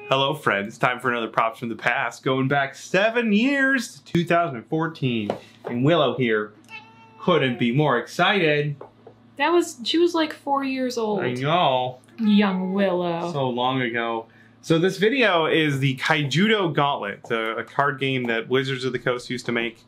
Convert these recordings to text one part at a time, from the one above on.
Hello, friends. Time for another Props from the Past, going back 7 years to 2014. And Willow here couldn't be more excited. She was like 4 years old. I know. Young Willow. So long ago. So this video is the Kaijudo Gauntlet, a card game that Wizards of the Coast used to make.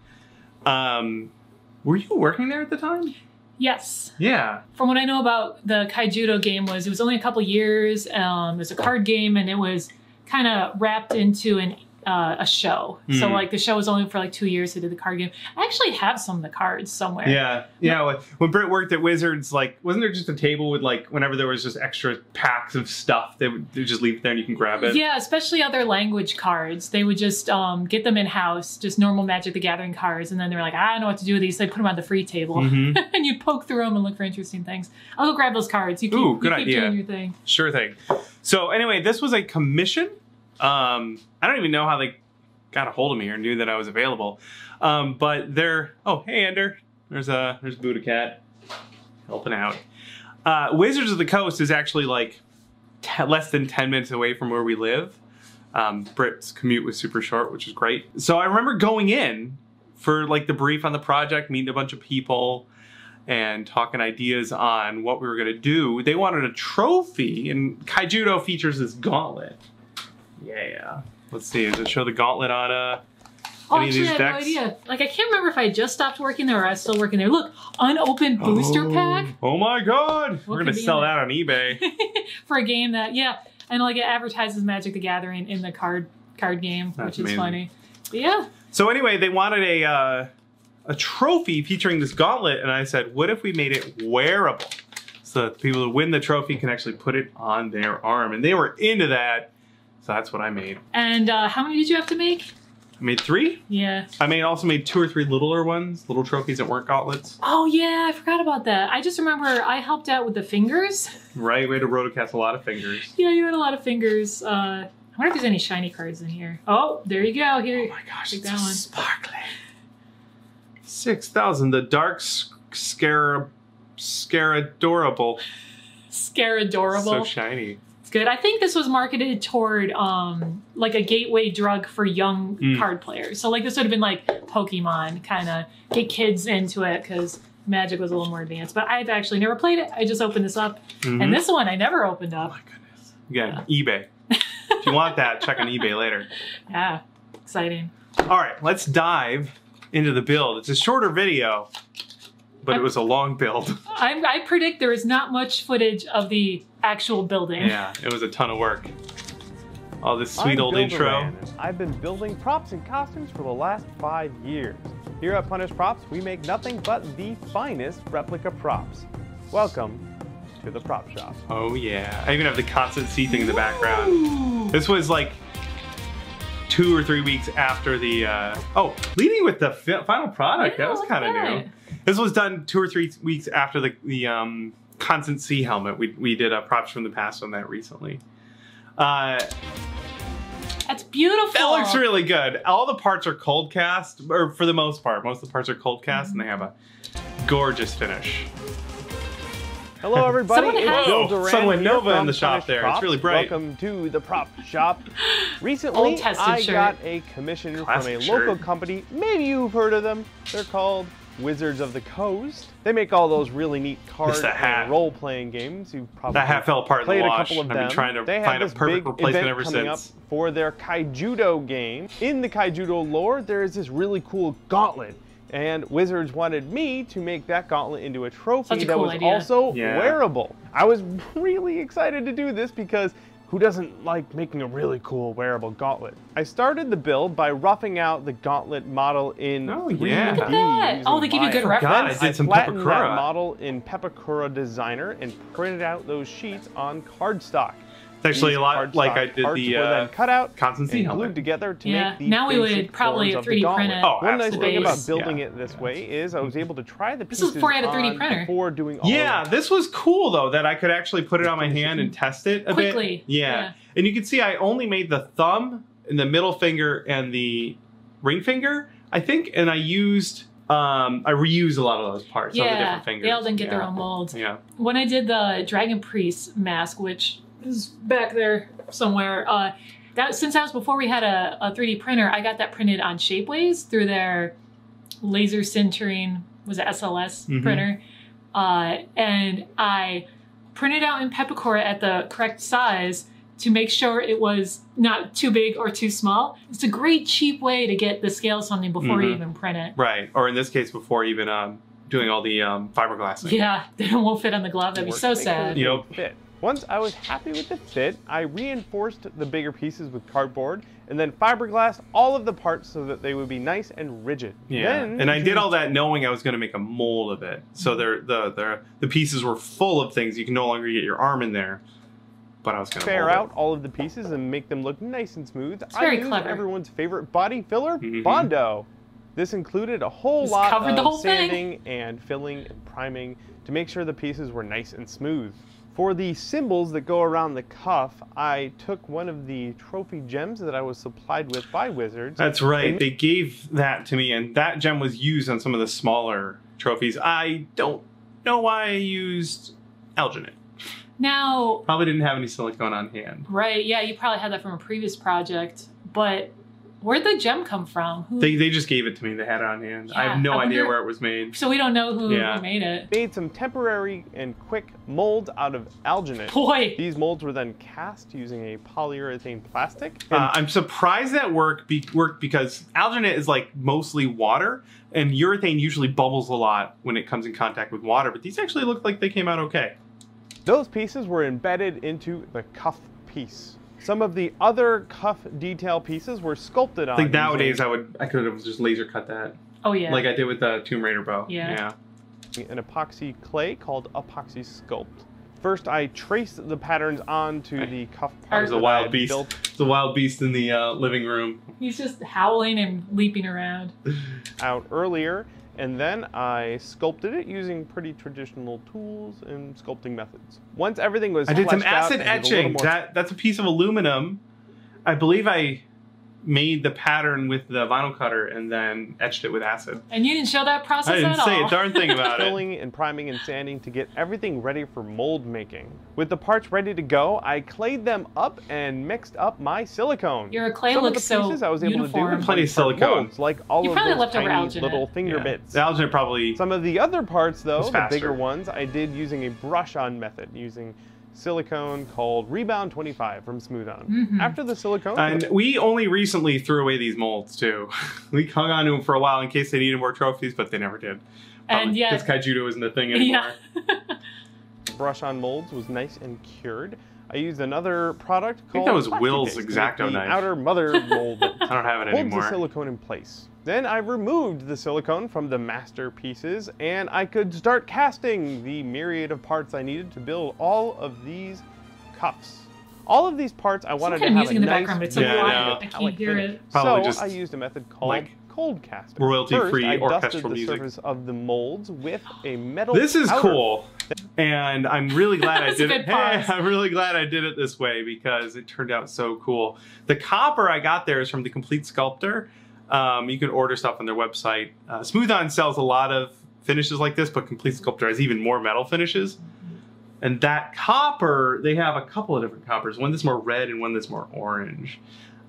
Were you working there at the time? Yes. Yeah. From what I know about the Kaijudo game it was only a couple years. It was a card game and it was kind of wrapped into a show. So like the show was only for like 2 years. They did the card game. I actually have some of the cards somewhere. Yeah. Yeah. When Britt worked at Wizards, like, wasn't there just a table with like, whenever there was just extra packs of stuff, they would just leave it there and you can grab it? Yeah, especially other language cards. They would just get them in-house, just normal Magic the Gathering cards. And then they were like, I don't know what to do with these. So they put them on the free table. And you poke through them and look for interesting things. I'll go grab those cards. You keep doing your thing. Sure thing. So anyway, this was a commission. I don't even know how they got a hold of me or knew that I was available. But they're, oh, hey, Ender. There's Buddha Cat helping out. Wizards of the Coast is actually like less than 10 minutes away from where we live. Britt's commute was super short, which is great. So I remember going in for like the brief on the project, meeting a bunch of people and talking ideas on what we were going to do. They wanted a trophy, and Kaijudo features this gauntlet. Yeah. Let's see. Does it show the gauntlet on any of these decks? I have no idea. Like, I can't remember if I just stopped working there or I was still working there. Look, unopened booster pack. Oh my God. We're going to sell that on eBay. For a game that, yeah. And like it advertises Magic the Gathering in the card game, which is funny. But yeah. So anyway, they wanted a trophy featuring this gauntlet. And I said, what if we made it wearable? So that the people who win the trophy can actually put it on their arm. And they were into that. So that's what I made. And how many did you have to make? I made 3. Yeah. I also made 2 or 3 littler ones, little trophies that weren't gauntlets. Oh yeah, I forgot about that. I just remember I helped out with the fingers. Right, we had to rotocast a lot of fingers. Yeah, you had a lot of fingers. I wonder if there's any shiny cards in here. Oh, there you go. Here. Oh my gosh, it's so sparkly. 6,000, the dark Scaradorable. Scaradorable. So shiny. Good. I think this was marketed toward like a gateway drug for young card players. So like this would have been like Pokemon, kind of get kids into it because Magic was a little more advanced. But I've actually never played it. I just opened this up. And this one I never opened up. Oh my goodness. Again, eBay. If you want that, check on eBay later. Yeah. Exciting. All right, let's dive into the build. It's a shorter video, but it was a long build. I predict there is not much footage of the actual building. Yeah, it was a ton of work. All this sweet old intro. I've been building props and costumes for the last 5 years. Here at Punish Props, we make nothing but the finest replica props. Welcome to the prop shop. Oh yeah, I even have the constant sea thing in the background. This was like 2 or 3 weeks after the, leading with the final product. Yeah, that was kind of new. This was done 2 or 3 weeks after the Constant Sea helmet. We did a Props from the Past on that recently. That's beautiful. That looks really good. All the parts are cold cast, or for the most part. Most of the parts are cold cast, and they have a gorgeous finish. Hello, everybody. It's Bill Duran. Someone Nova in the shop Punish there. Props. It's really bright. Welcome to the prop shop. Recently, I got a commission from a local company. Maybe you've heard of them. They're called Wizards of the Coast. They make all those really neat card and role-playing games. You probably that hat fell apart played in the a wash. couple of them. I've been trying to find a perfect replacement ever since. For their Kaijudo game. In the Kaijudo lore, there is this really cool gauntlet. And Wizards wanted me to make that gauntlet into a trophy that was also wearable. I was really excited to do this because who doesn't like making a really cool wearable gauntlet? I started the build by roughing out the gauntlet model in 3D. Look at that. Oh, they give you good reference. I did some flattened Pepakura. that model in Pepakura Designer and printed out those sheets on cardstock. It's actually a lot like I did the cut out Constant Sea helmet. Glued together to make the now we would probably 3D print it. One nice thing about building it this way is I was able to try the pieces this is before I had a 3D printer. Before doing all this was cool though that I could actually put it on my hand and test it a bit. Yeah. And you can see I only made the thumb and the middle finger and the ring finger, I think, and I used I reused a lot of those parts of the different fingers. They all didn't get their own molds. Yeah. When I did the Dragon Priest mask, which is back there somewhere, Since that was before we had a 3D printer, I got that printed on Shapeways through their laser sintering, was it SLS printer? And I printed out in Pepicor at the correct size to make sure it was not too big or too small. It's a great cheap way to get the scale of something before you even print it. Right, or in this case, before even doing all the fiberglass thing. Yeah, then it won't fit on the glove. That'd be so sad. Fit. Once I was happy with the fit, I reinforced the bigger pieces with cardboard and then fiberglassed all of the parts so that they would be nice and rigid. Yeah, and I did all that knowing I was going to make a mold of it. So the pieces were full of things. You can no longer get your arm in there. But I was going to fair out all of the pieces and make them look nice and smooth. It's very clever. Everyone's favorite body filler, Bondo. This included a whole lot of sanding and filling and priming to make sure the pieces were nice and smooth. For the symbols that go around the cuff, I took one of the trophy gems that I was supplied with by Wizards. That's right. They gave that to me, and that gem was used on some of the smaller trophies. I don't know why I used alginate. Now... Probably didn't have any silicone on hand. Right, yeah, you probably had that from a previous project, but... Where'd the gem come from? They just gave it to me. They had it on hand. Yeah, I have no idea where it was made. So we don't know who made it. Made some temporary and quick molds out of alginate. Boy! These molds were then cast using a polyurethane plastic. I'm surprised that worked because alginate is like mostly water, and urethane usually bubbles a lot when it comes in contact with water, but these actually look like they came out okay. Those pieces were embedded into the cuff piece. Some of the other cuff detail pieces were sculpted on. I think nowadays I could have just laser cut that. Oh yeah. Like I did with the Tomb Raider bow. Yeah. An epoxy clay called Epoxy Sculpt. First, I traced the patterns onto the cuff part. There's a wild beast. It's a wild beast in the living room. He's just howling and leaping around. Out earlier. And then I sculpted it using pretty traditional tools and sculpting methods. Once everything was I did some acid etching. That's a piece of aluminum. I believe I made the pattern with the vinyl cutter and then etched it with acid. And you didn't show that process at all. I didn't say a darn thing about it. Filling and priming and sanding to get everything ready for mold making. With the parts ready to go, I clayed them up and mixed up my silicone. Your clay looks so uniform. I was able to do plenty of silicone. Molds, like all you of those tiny alginate. little finger bits. The alginate probably. Some of the other parts, though, the bigger ones, I did using a brush-on method, using silicone called Rebound 25 from Smooth On. After the silicone... And we only recently threw away these molds, too. We hung on to them for a while in case they needed more trophies, but they never did. And yeah... Because Kaijudo isn't a thing anymore. Yeah. Brush-on molds was nice and cured. I used another product called... I think that was Will's X-Acto knife. The outer mother mold that I don't have it anymore. Holds the silicone in place. Then I removed the silicone from the master pieces, and I could start casting the myriad of parts I needed to build all of these cuffs. All of these parts I wanted to have music a in the nice, background, but it's so quiet. I can't hear it. So I used a method called cold casting. Royalty-free orchestral First, I dusted music. the surface of the molds with a metal This is powder. cool. And I'm really glad I did it. Hey, I'm really glad I did it this way because it turned out so cool. The copper I got there is from the Complete Sculptor. You can order stuff on their website. Smooth On sells a lot of finishes like this, but Complete Sculptor has even more metal finishes. And that copper, they have a couple of different coppers. One that's more red and one that's more orange.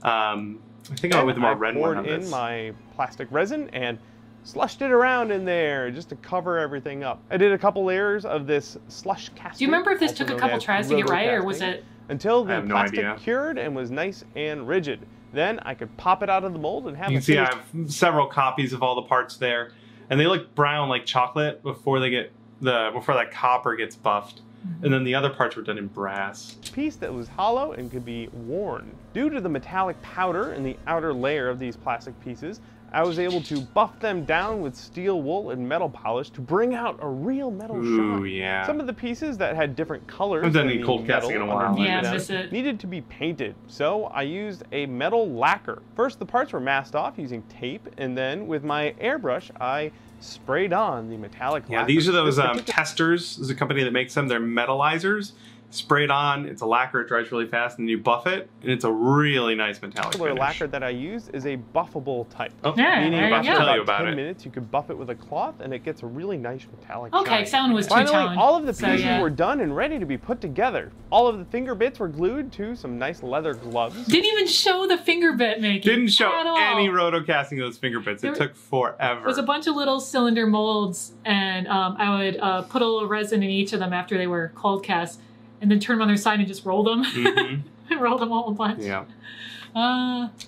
I think I went with the more red one on this. I poured in my plastic resin and slushed it around in there just to cover everything up. I did a couple layers of this slush casting. Do you remember if this took a couple tries to get right, or was it... Until the plastic cured and was nice and rigid. Then I could pop it out of the mold and have it. You can see I have several copies of all the parts there. And they look brown like chocolate before that copper gets buffed. And then the other parts were done in brass. A piece that was hollow and could be worn. Due to the metallic powder in the outer layer of these plastic pieces, I was able to buff them down with steel wool and metal polish to bring out a real metal shine. Yeah. Some of the pieces that had different colors I've done any cold casting in a while. Needed to be painted, so I used a metal lacquer. First, the parts were masked off using tape, and then with my airbrush, I sprayed on the metallic lacquer. Yeah, these are those Testers. This is a company that makes them. They're metallizers. spray it on. It's a lacquer. It dries really fast, and you buff it, and it's a really nice metallic The finish. lacquer that I use is a buffable type. Oh, Yeah, meaning there you after go. tell you about about 10 it. minutes, you could buff it with a cloth, and it gets a really nice metallic Okay, shine. sound was Finally, two-tone. all of the So, pieces yeah. were done and ready to be put together. All of the finger bits were glued to some nice leather gloves. Didn't even show the finger bit making. Didn't show at all. any roto casting those finger bits. It There- took forever. It was a bunch of little cylinder molds, and I would put a little resin in each of them after they were cold cast, and then turn them on their side and just roll them. Mhm. And roll them all a bunch. Yeah.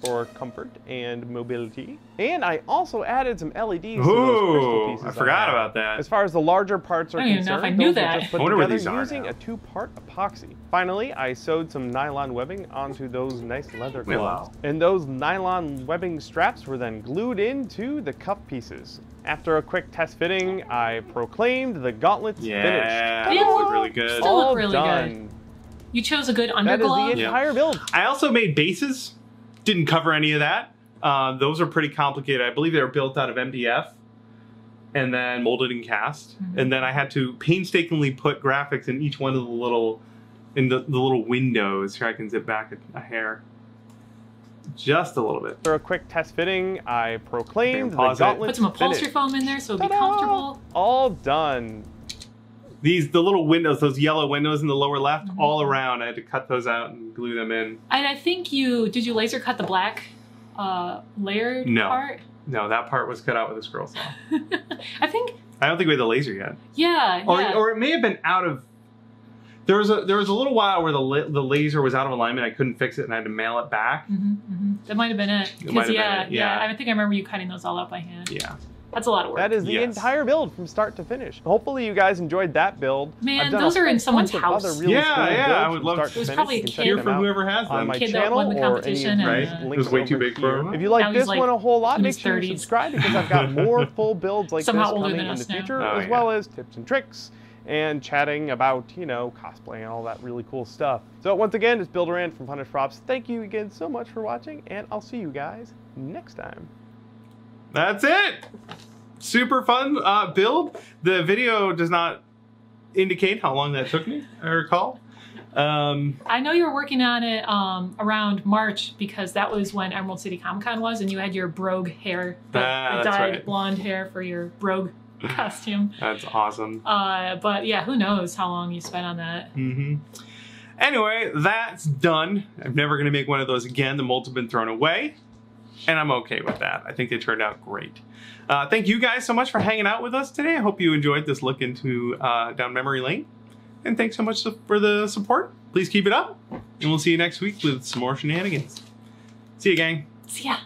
For comfort and mobility. And I also added some LEDs to those crystal Ooh, pieces. I forgot had. about that. As far as the larger parts are I don't even know concerned, if I knew those were that. just put I wonder where together these are using now. a 2-part epoxy. Finally, I sewed some nylon webbing onto those nice leather Wow. gloves. And those nylon webbing straps were then glued into the cuff pieces. After a quick test fitting, I proclaimed the gauntlets Yeah, finished. those look really good. Still All look really done. good. You chose a good That is underglove. the entire build. I also made bases. Didn't cover any of that. Those are pretty complicated. I believe they were built out of MDF and then molded and cast. Mhm. And then I had to painstakingly put graphics in each one of the little little windows. Here I can zip back a hair. Just a little bit. After a quick test fitting, I proclaimed the Pause it. gauntlets Put some upholstery finished. foam in there so it'll be Ta-da! comfortable. All done. The little windows, those yellow windows in the lower left, Mhm. all around. I had to cut those out and glue them in. And I think did you laser cut the black layered No. part? No, that part was cut out with a scroll saw. I think, I don't think we had the laser yet. yeah. Or it may have been out of. There was a little while where the laser was out of alignment. I couldn't fix it and I had to mail it back. That might have been it. It might have 'Cause, been it, yeah. I think I remember you cutting those all out by hand. Yeah. That's a lot of work. That is the Yes. entire build from start to finish. Hopefully you guys enjoyed that build. Man, I've done those a are in whole someone's bunch of house. other really Yeah, cool yeah, builds I would from love start to- to There's finish. probably You a can check kid Hear them from out whoever has on them. my Kid that channel won the or competition any of and, these uh, links It was way over too big for here. him. If you like Now this he's like one a whole lot, in make his sure you 30s. subscribe because I've got more full builds like Somehow this older coming than in the us now. future, Oh, as yeah. well as tips and tricks and chatting about, cosplay and all that really cool stuff. So once again, it's Builderand from Punished Props. Thank you again so much for watching, and I'll see you guys next time. That's it. Super fun build. The video does not indicate how long that took me, I recall. I know you were working on it around March because that was when Emerald City Comic Con was, and you had your Brogue hair, the That's dyed right. blonde hair for your Brogue costume. That's awesome. But yeah, who knows how long you spent on that? Anyway, that's done. I'm never going to make one of those again. The molds have been thrown away, and I'm okay with that. I think they turned out great. Thank you guys so much for hanging out with us today. I hope you enjoyed this look into down memory lane. And thanks so much for the support. Please keep it up. And we'll see you next week with some more shenanigans. See you, gang. See ya.